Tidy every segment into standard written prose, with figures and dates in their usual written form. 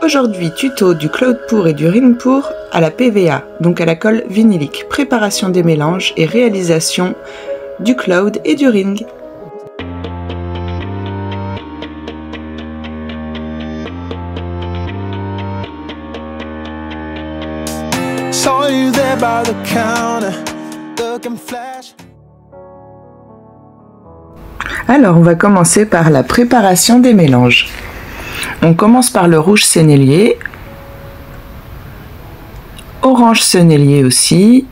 Aujourd'hui, tuto du Cloud Pour et du Ring Pour à la PVA, donc à la colle vinylique. Préparation des mélanges et réalisation du Cloud et du Ring. Alors, on va commencer par la préparation des mélanges. On commence par le rouge sénélier, orange sénélier aussi.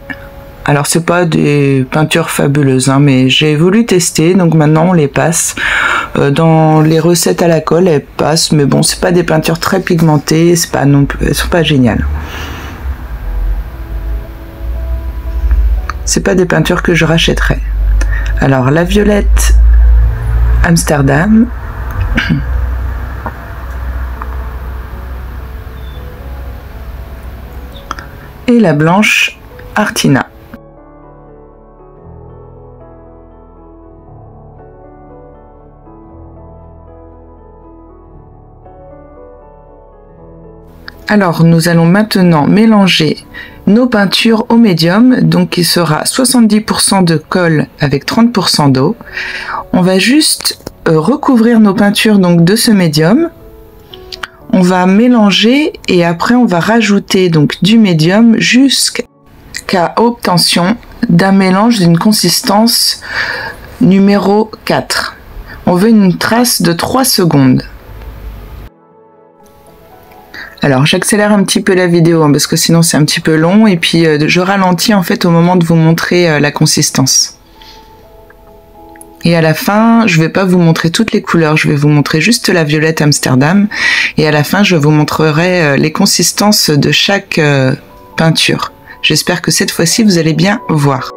Alors c'est pas des peintures fabuleuses, hein, mais j'ai voulu tester, donc maintenant on les passe. Dans les recettes à la colle, elles passent, mais bon, c'est pas des peintures très pigmentées, c'est pas non plus, elles sont pas géniales. C'est pas des peintures que je rachèterais. Alors la violette Amsterdam. Et la blanche Artina. Alors nous allons maintenant mélanger nos peintures au médium, donc qui sera 70% de colle avec 30% d'eau. On va juste recouvrir nos peintures donc de ce médium. On va mélanger et après on va rajouter donc du médium jusqu'à obtention d'un mélange d'une consistance numéro 4. On veut une trace de 3 secondes. Alors j'accélère un petit peu la vidéo hein, parce que sinon c'est un petit peu long et puis je ralentis en fait au moment de vous montrer la consistance. Et à la fin, je vais pas vous montrer toutes les couleurs, je vais vous montrer juste la violette Amsterdam. Et à la fin, je vous montrerai les consistances de chaque peinture. J'espère que cette fois-ci, vous allez bien voir.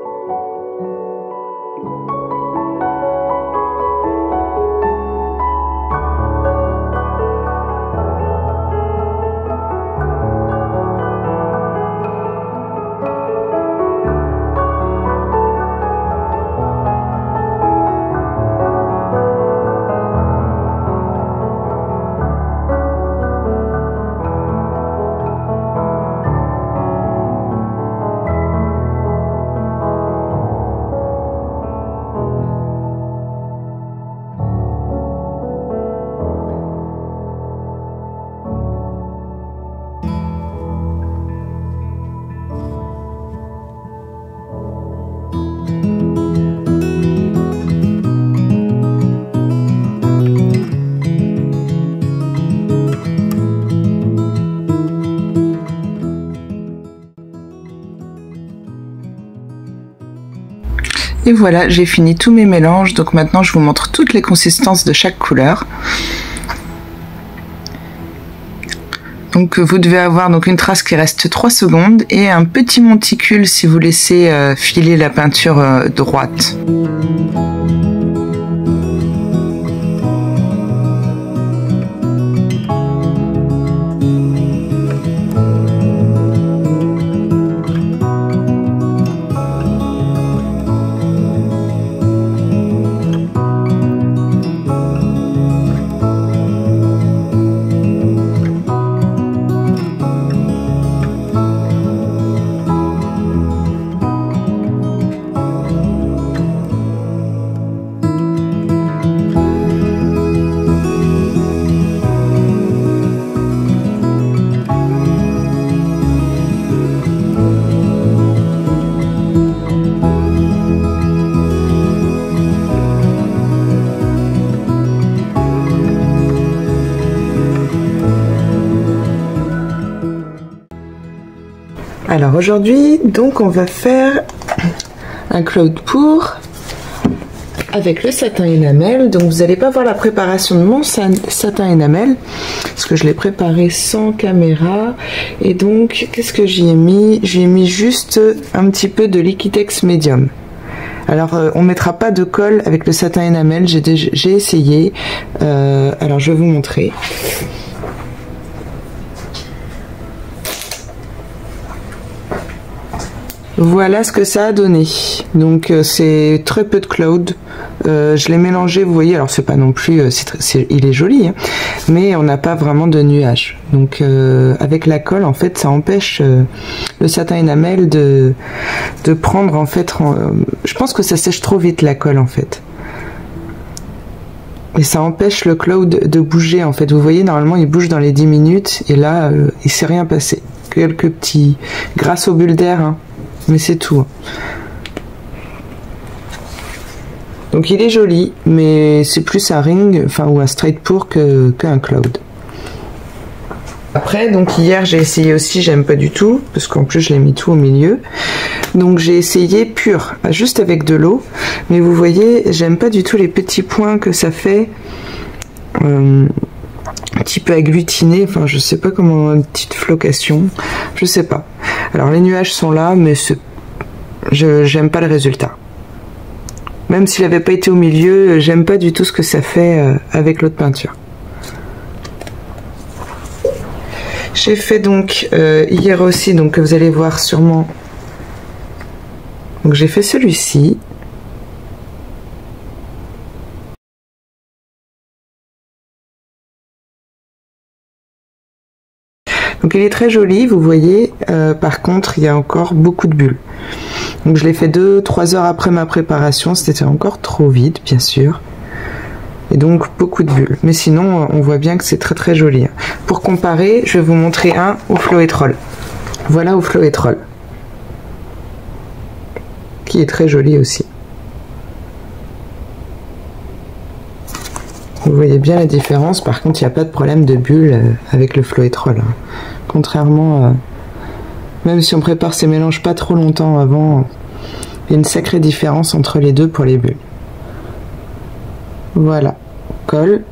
Et voilà, j'ai fini tous mes mélanges, donc maintenant je vous montre toutes les consistances de chaque couleur. Donc vous devez avoir donc une trace qui reste 3 secondes et un petit monticule si vous laissez filer la peinture droite. Alors aujourd'hui, donc on va faire un Cloud Pour avec le satin énamel. Donc vous n'allez pas voir la préparation de mon satin énamel parce que je l'ai préparé sans caméra. Et donc qu'est-ce que j'y ai mis? J'y ai mis juste un petit peu de Liquitex Medium. Alors on mettra pas de colle avec le satin énamel, j'ai essayé. Alors je vais vous montrer. Voilà ce que ça a donné. Donc c'est très peu de cloud. je l'ai mélangé, vous voyez, alors c'est pas non plus, il est joli, hein, mais on n'a pas vraiment de nuages. Donc avec la colle, en fait, ça empêche le satin énamel de prendre, en fait, je pense que ça sèche trop vite la colle, en fait. Et ça empêche le cloud de bouger, en fait. Vous voyez, normalement, il bouge dans les 10 minutes, et là, il s'est rien passé. Quelques petits, grâce aux bulles d'air, hein, mais c'est tout. Donc il est joli, mais c'est plus un ring, enfin, ou un straight pour qu'un cloud. Après, donc hier j'ai essayé aussi, j'aime pas du tout, parce qu'en plus je l'ai mis tout au milieu. Donc j'ai essayé pur, juste avec de l'eau, mais vous voyez, j'aime pas du tout les petits points que ça fait, un petit peu agglutiné, enfin je sais pas comment, une petite flocation, je sais pas. Alors les nuages sont là, mais j'aime pas le résultat. Même s'il n'avait pas été au milieu, j'aime pas du tout ce que ça fait avec l'autre peinture. J'ai fait donc hier aussi, donc que vous allez voir sûrement. Donc j'ai fait celui-ci. Donc il est très joli, vous voyez. Par contre, il y a encore beaucoup de bulles. Donc je l'ai fait 2-3 heures après ma préparation. C'était encore trop vide, bien sûr. Et donc beaucoup de bulles. Mais sinon, on voit bien que c'est très très joli. Pour comparer, je vais vous montrer un au Floetrol. Voilà au Floetrol. Qui est très joli aussi. Vous voyez bien la différence. Par contre, il n'y a pas de problème de bulles avec le Floetrol. Contrairement, même si on prépare ces mélanges pas trop longtemps avant, il y a une sacrée différence entre les deux pour les bulles. Voilà, colle,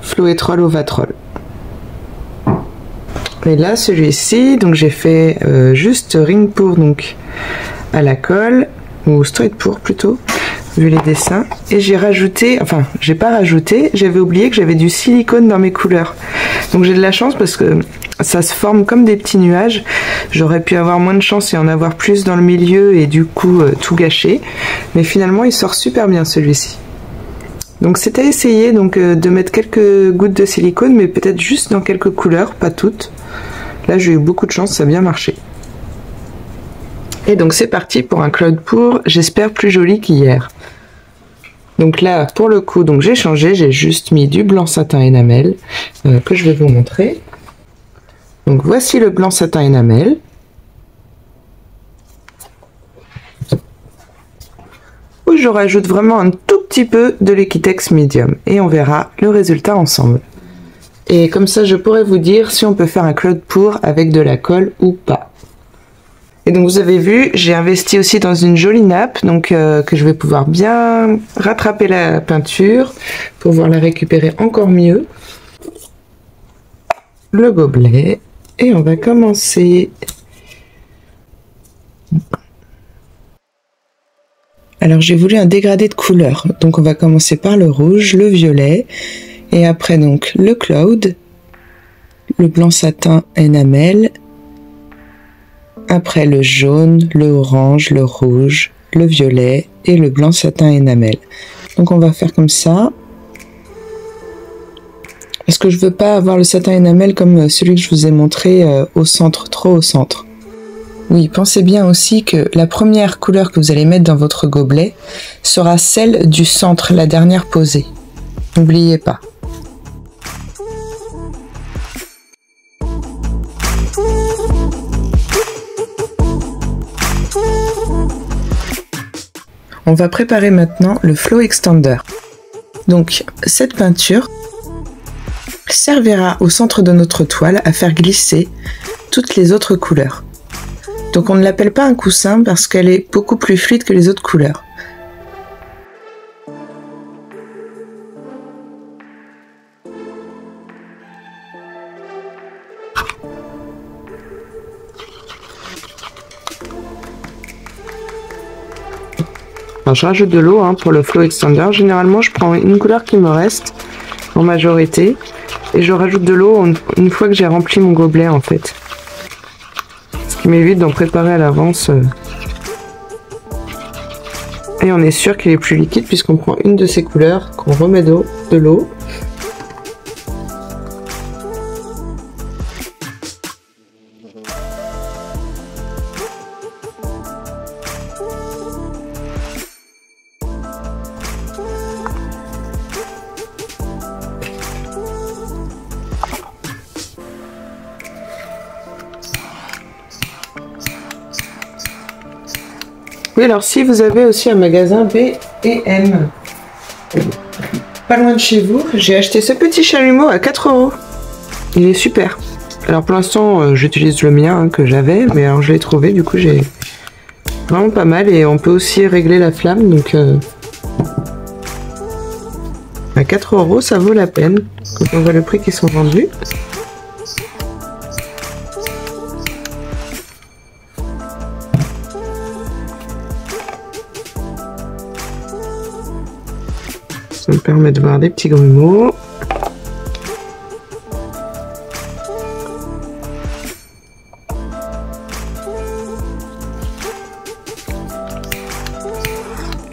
Floetrol Ovatrol. Et là, celui-ci, donc j'ai fait juste ring pour, donc à la colle, ou straight pour plutôt, vu les dessins. Et j'ai rajouté, enfin, j'ai pas rajouté, j'avais oublié que j'avais du silicone dans mes couleurs. Donc j'ai de la chance parce que ça se forme comme des petits nuages. J'aurais pu avoir moins de chance et en avoir plus dans le milieu et du coup tout gâcher. Mais finalement, il sort super bien celui-ci. Donc c'est à essayer donc de mettre quelques gouttes de silicone, mais peut-être juste dans quelques couleurs, pas toutes. Là j'ai eu beaucoup de chance, ça a bien marché. Et donc c'est parti pour un cloud pour, j'espère plus joli qu'hier. Donc là pour le coup, donc j'ai changé, j'ai juste mis du blanc satin énamel que je vais vous montrer. Donc voici le blanc satin énamel. Où je rajoute vraiment un tout petit peu de Liquitex Medium et on verra le résultat ensemble. Et comme ça je pourrais vous dire si on peut faire un cloud pour avec de la colle ou pas. Et donc vous avez vu, j'ai investi aussi dans une jolie nappe, donc que je vais pouvoir bien rattraper la peinture pour pouvoir la récupérer encore mieux. Le gobelet, et on va commencer. Alors j'ai voulu un dégradé de couleurs, donc on va commencer par le rouge, le violet, et après donc le cloud, le blanc satin énamel, après le jaune, le orange, le rouge, le violet et le blanc satin énamel. Donc on va faire comme ça. Parce que je veux pas avoir le satin énamel comme celui que je vous ai montré au centre, trop au centre. Oui, pensez bien aussi que la première couleur que vous allez mettre dans votre gobelet sera celle du centre, la dernière posée. N'oubliez pas. On va préparer maintenant le Flow Extender. Donc cette peinture servira au centre de notre toile à faire glisser toutes les autres couleurs. Donc on ne l'appelle pas un coussin parce qu'elle est beaucoup plus fluide que les autres couleurs. Alors, je rajoute de l'eau pour le Flow Extender. Généralement, je prends une couleur qui me reste en majorité et je rajoute de l'eau une fois que j'ai rempli mon gobelet en fait. Ce qui m'évite d'en préparer à l'avance Et on est sûr qu'il est plus liquide puisqu'on prend une de ces couleurs, qu'on remet de l'eau. Oui, alors si vous avez aussi un magasin B et M, pas loin de chez vous, j'ai acheté ce petit chalumeau à 4 €. Il est super. Alors pour l'instant, j'utilise le mien hein, que j'avais, mais alors je l'ai trouvé, du coup j'ai vraiment pas mal et on peut aussi régler la flamme, donc à 4 € ça vaut la peine quand on voit le prix qu'ils sont vendus. Ça me permet de voir des petits grumeaux.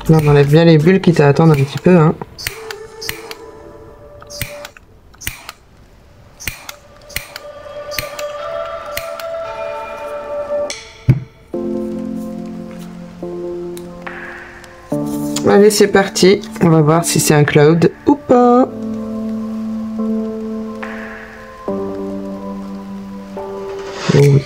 Là, on enlève bien les bulles quitte à attendre un petit peu. Hein. Allez, c'est parti. On va voir si c'est un cloud ou pas. Oh oui.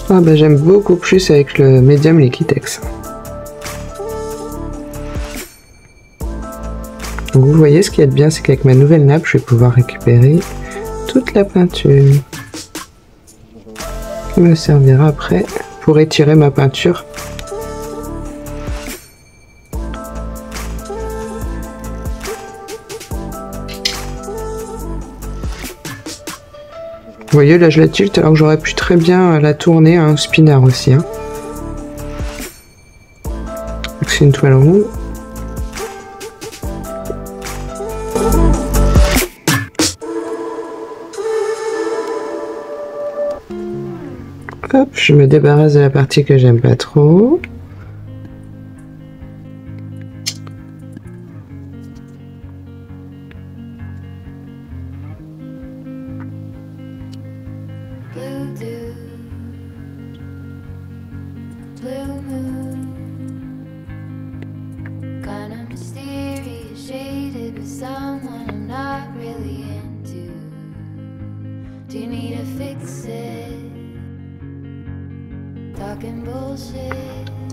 Ah bah j'aime beaucoup plus avec le médium Liquitex. Donc vous voyez, ce qui est bien, c'est qu'avec ma nouvelle nappe, je vais pouvoir récupérer toute la peinture qui me servira après pour étirer ma peinture. Vous voyez, là je la tilte alors que j'aurais pu très bien la tourner à un spinner aussi. Hein. C'est une toile ronde. Hop, je me débarrasse de la partie que j'aime pas trop.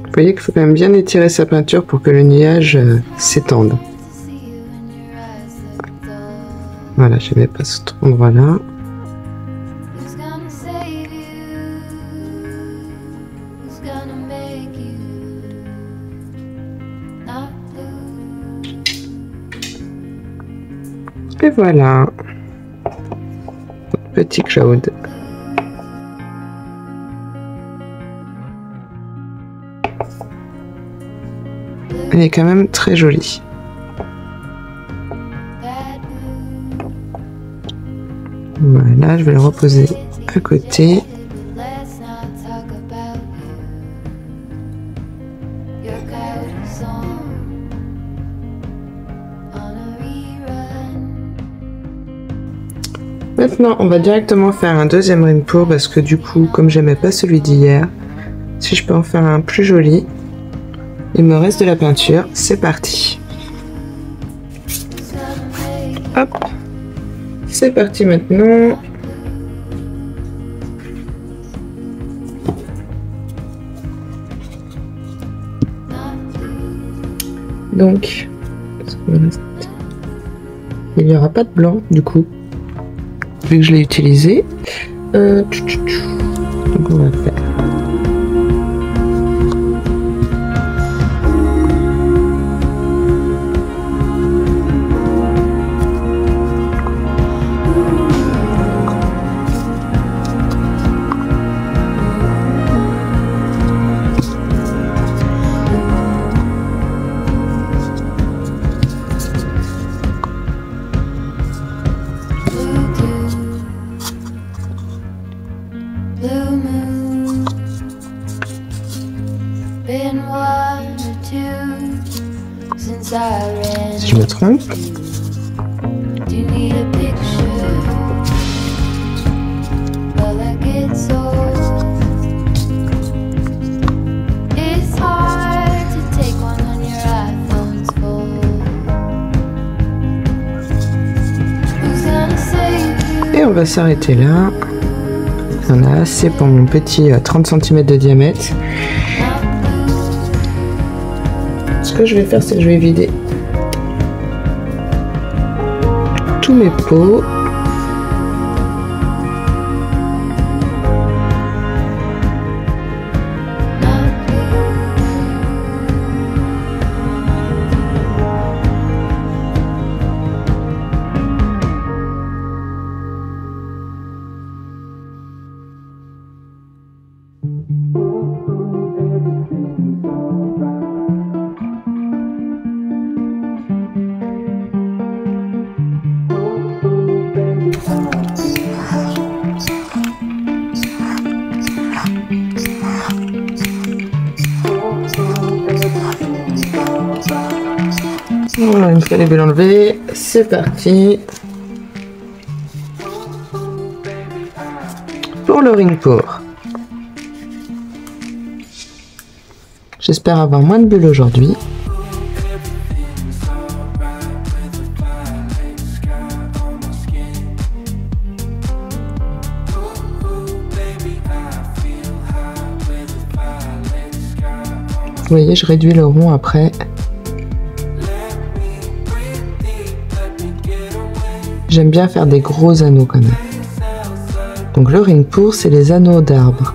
Vous voyez qu'il faut quand même bien étirer sa peinture pour que le nuage s'étende. Voilà, je ne mets pas cet endroit-là. Et voilà. Petit cloud. Elle est quand même très jolie. Voilà, je vais le reposer à côté. Maintenant, on va directement faire un deuxième ring pour parce que du coup, comme j'aimais pas celui d'hier, si je peux en faire un plus joli, il me reste de la peinture. C'est parti. Hop. C'est parti maintenant. Donc, il n'y aura pas de blanc du coup, vu que je l'ai utilisé. Donc on va faire. Si je me trompe. Et on va s'arrêter là. On a assez pour mon petit 30 cm de diamètre. Ce que je vais faire, c'est que je vais vider tous mes pots. Voilà, une fois les bulles enlevées, c'est parti pour le ring pour. J'espère avoir moins de bulles aujourd'hui. Vous voyez, je réduis le rond après. J'aime bien faire des gros anneaux quand même. Donc le ring pour, c'est les anneaux d'arbre.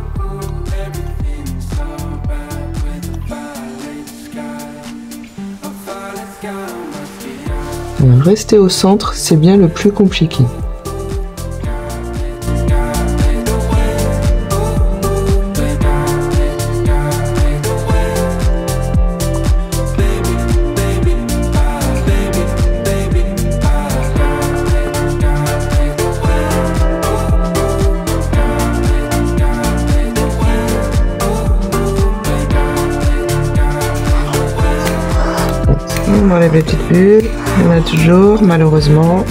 Rester au centre, c'est bien le plus compliqué. On enlève les petites bulles, il y en a toujours, malheureusement.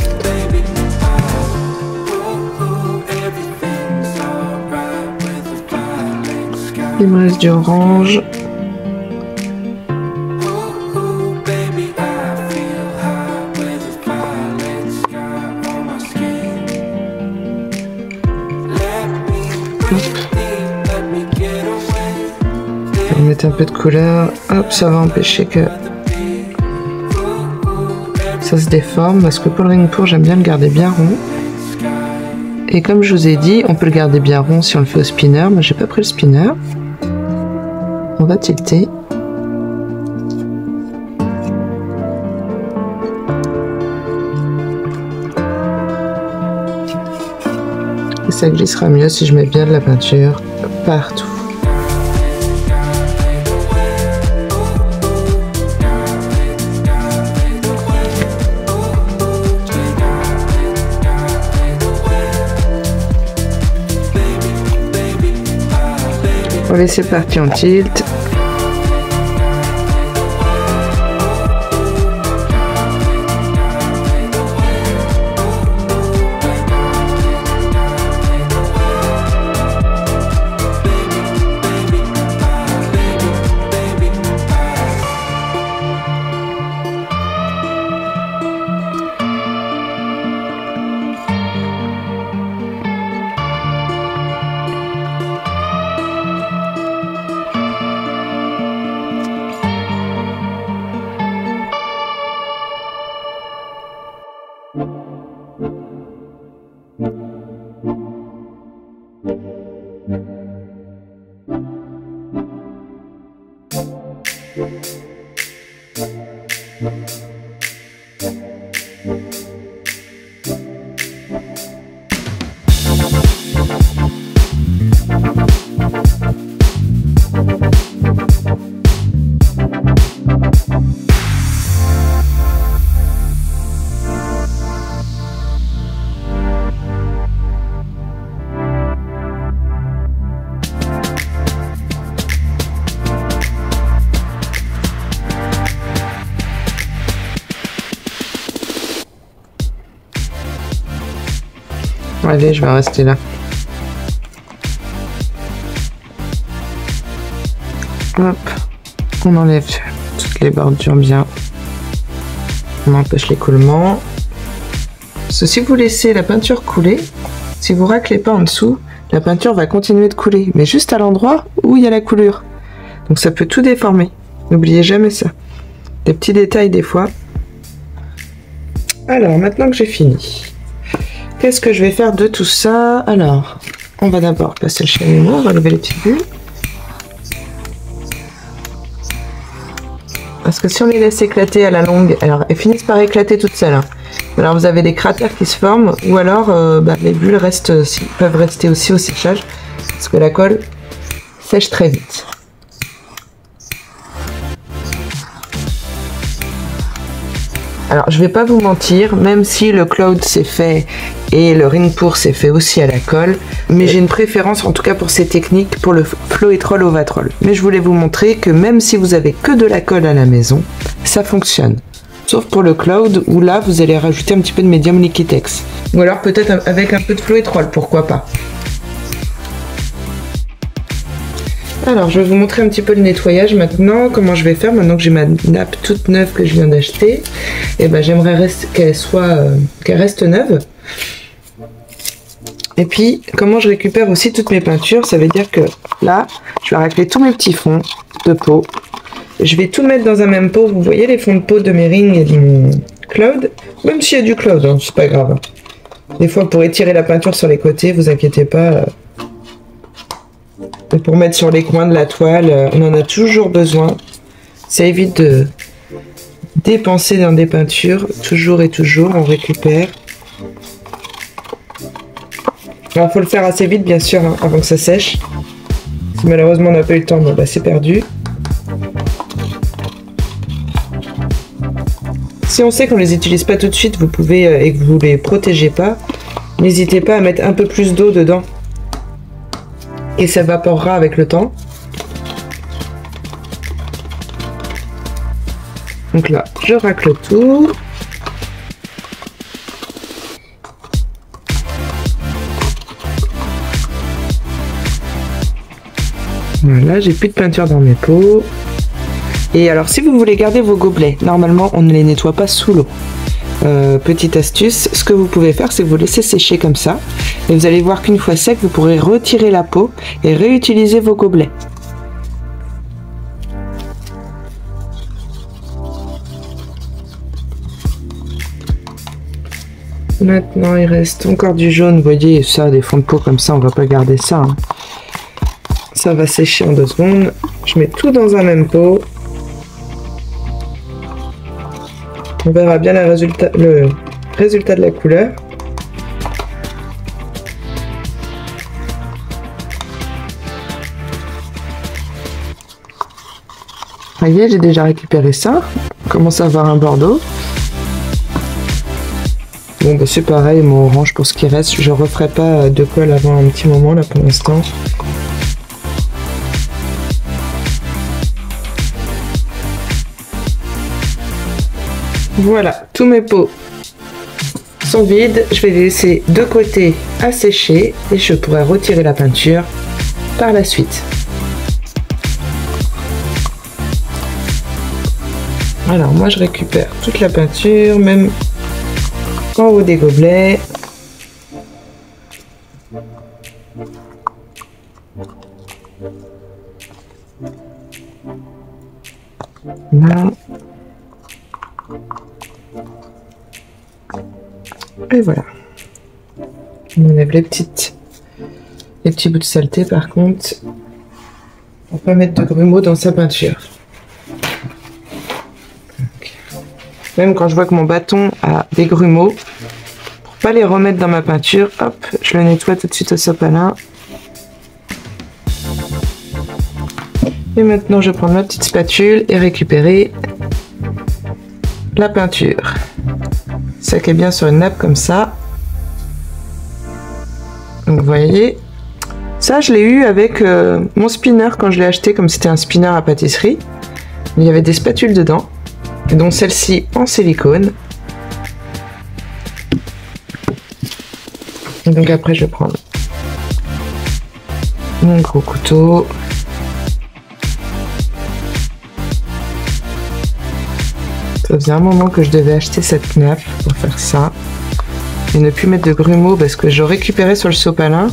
Il me reste du orange. On va mettre un peu de couleur, hop, ça va empêcher que ça se déforme, parce que pour le ring pour, j'aime bien le garder bien rond. Et comme je vous ai dit, on peut le garder bien rond si on le fait au spinner, mais j'ai pas pris le spinner. On va tilter. Et ça glissera mieux si je mets bien de la peinture partout. On va laisser partir en tilt. Allez, je vais rester là. Hop, on enlève toutes les bordures bien. On empêche l'écoulement. Parce que si vous laissez la peinture couler, si vous raclez pas en dessous, la peinture va continuer de couler, mais juste à l'endroit où il y a la coulure. Donc ça peut tout déformer. N'oubliez jamais ça. Des petits détails des fois. Alors, maintenant que j'ai fini, qu'est-ce que je vais faire de tout ça? Alors, on va d'abord passer le chalumeau, on va lever les petites bulles. Parce que si on les laisse éclater à la longue, alors elles finissent par éclater toutes seules. Hein. Alors vous avez des cratères qui se forment, ou alors les bulles peuvent rester aussi au séchage, parce que la colle sèche très vite. Alors je vais pas vous mentir, même si le cloud s'est fait et le ring pour s'est fait aussi à la colle, mais j'ai une préférence en tout cas pour ces techniques pour le Floetrol Ovatrol. Mais je voulais vous montrer que même si vous avez que de la colle à la maison, ça fonctionne. Sauf pour le cloud où là vous allez rajouter un petit peu de médium Liquitex. Ou alors peut-être avec un peu de Floetrol, pourquoi pas. Alors je vais vous montrer un petit peu le nettoyage maintenant, comment je vais faire maintenant que j'ai ma nappe toute neuve que je viens d'acheter. Et ben j'aimerais qu'elle reste neuve. Et puis comment je récupère aussi toutes mes peintures, ça veut dire que là je vais racler tous mes petits fonds de pot. Je vais tout mettre dans un même pot, vous voyez les fonds de pot de mes rings et de mon cloud, même s'il y a du cloud, hein, c'est pas grave. Des fois pour étirer la peinture sur les côtés, vous inquiétez pas. Et pour mettre sur les coins de la toile, on en a toujours besoin. Ça évite de dépenser dans des peintures, toujours et toujours, on récupère. Alors, il faut le faire assez vite, bien sûr, hein, avant que ça sèche. Si malheureusement on n'a pas eu le temps, bon, bah, c'est perdu. Si on sait qu'on ne les utilise pas tout de suite, vous pouvez, et que vous ne les protégez pas, n'hésitez pas à mettre un peu plus d'eau dedans. Et ça évaporera avec le temps. Donc là, je racle tout. Voilà, j'ai plus de peinture dans mes pots. Et alors, si vous voulez garder vos gobelets, normalement, on ne les nettoie pas sous l'eau. Petite astuce, ce que vous pouvez faire, c'est vous laisser sécher comme ça. Et vous allez voir qu'une fois sec, vous pourrez retirer la peau et réutiliser vos gobelets. Maintenant, il reste encore du jaune. Vous voyez, ça, des fonds de peau comme ça, on va pas garder ça. Hein. Ça va sécher en 2 secondes. Je mets tout dans un même pot. On verra bien le résultat de la couleur. Ça y est, j'ai déjà récupéré ça. On commence à avoir un bordeaux. Bon, bah, c'est pareil, mon orange pour ce qui reste. Je referai pas de colle avant un petit moment là pour l'instant. Voilà, tous mes pots sont vides. Je vais les laisser de côté à sécher et je pourrai retirer la peinture par la suite. Alors moi je récupère toute la peinture, même en haut des gobelets. Là. Et voilà. On enlève les petits bouts de saleté par contre. On peut mettre de grumeaux dans sa peinture. Même quand je vois que mon bâton a des grumeaux, pour pas les remettre dans ma peinture, hop, je le nettoie tout de suite au sopalin. Et maintenant je prends ma petite spatule et récupérer la peinture. Ça qui est bien sur une nappe comme ça. Donc vous voyez, ça je l'ai eu avec mon spinner quand je l'ai acheté, comme c'était un spinner à pâtisserie. Il y avait des spatules dedans. Et donc celle-ci en silicone. Et donc après je vais prendre mon gros couteau. Ça faisait un moment que je devais acheter cette nappe pour faire ça. Et ne plus mettre de grumeaux parce que je récupérais sur le sopalin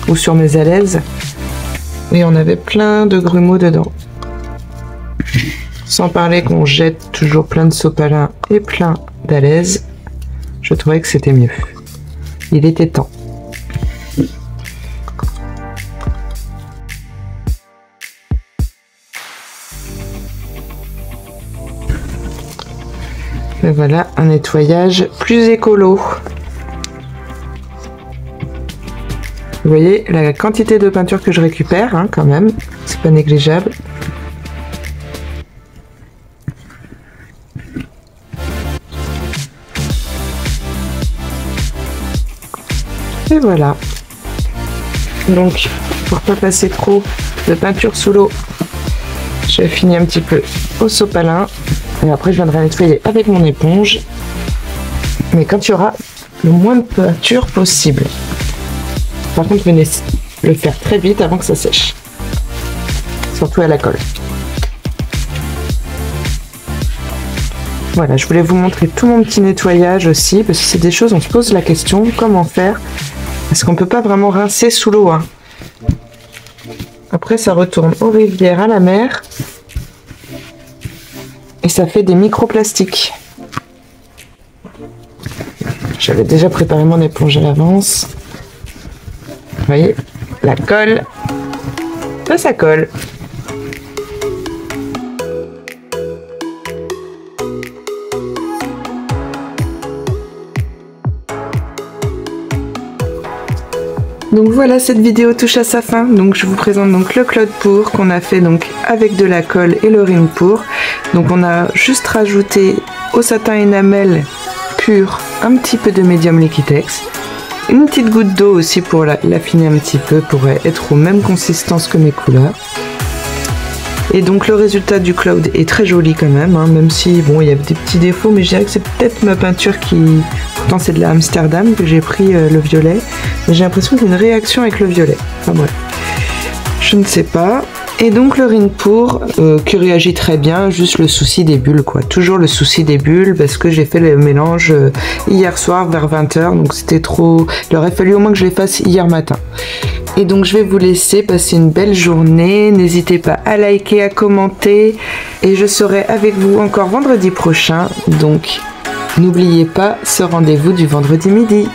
ou sur mes alaises. Et on avait plein de grumeaux dedans. Sans parler qu'on jette toujours plein de sopalin et plein d'alaises, je trouvais que c'était mieux. Il était temps. Et voilà un nettoyage plus écolo. Vous voyez la quantité de peinture que je récupère, hein, quand même, c'est pas négligeable. Et voilà. Donc, pour pas passer trop de peinture sous l'eau, je finis un petit peu au sopalin. Et après, je viendrai nettoyer avec mon éponge. Mais quand il y aura le moins de peinture possible. Par contre, venez le faire très vite avant que ça sèche. Surtout à la colle. Voilà, je voulais vous montrer tout mon petit nettoyage aussi, parce que c'est des choses, on se pose la question, comment faire? Parce qu'on peut pas vraiment rincer sous l'eau. Hein. Après, ça retourne aux rivières, à la mer. Et ça fait des microplastiques. J'avais déjà préparé mon éponge à l'avance. Vous voyez, la colle, ça colle. Donc voilà, cette vidéo touche à sa fin. Donc je vous présente donc le Claude Pour qu'on a fait donc avec de la colle et le Ring Pour. Donc on a juste rajouté au satin énamel pur un petit peu de médium Liquitex. Une petite goutte d'eau aussi pour l'affiner un petit peu, pour être aux mêmes consistances que mes couleurs. Et donc le résultat du Cloud est très joli quand même, hein, même si bon il y a des petits défauts, mais je dirais que c'est peut-être ma peinture qui... Pourtant c'est de la Amsterdam que j'ai pris le violet, mais j'ai l'impression qu'il y a une réaction avec le violet. Enfin bref, je ne sais pas. Et donc le Ring Pour qui réagit très bien, juste le souci des bulles quoi. Toujours le souci des bulles parce que j'ai fait le mélange hier soir vers 20 h, donc c'était trop... Il aurait fallu au moins que je les fasse hier matin. Et donc je vais vous laisser passer une belle journée, n'hésitez pas à liker, à commenter, et je serai avec vous encore vendredi prochain, donc n'oubliez pas ce rendez-vous du vendredi midi.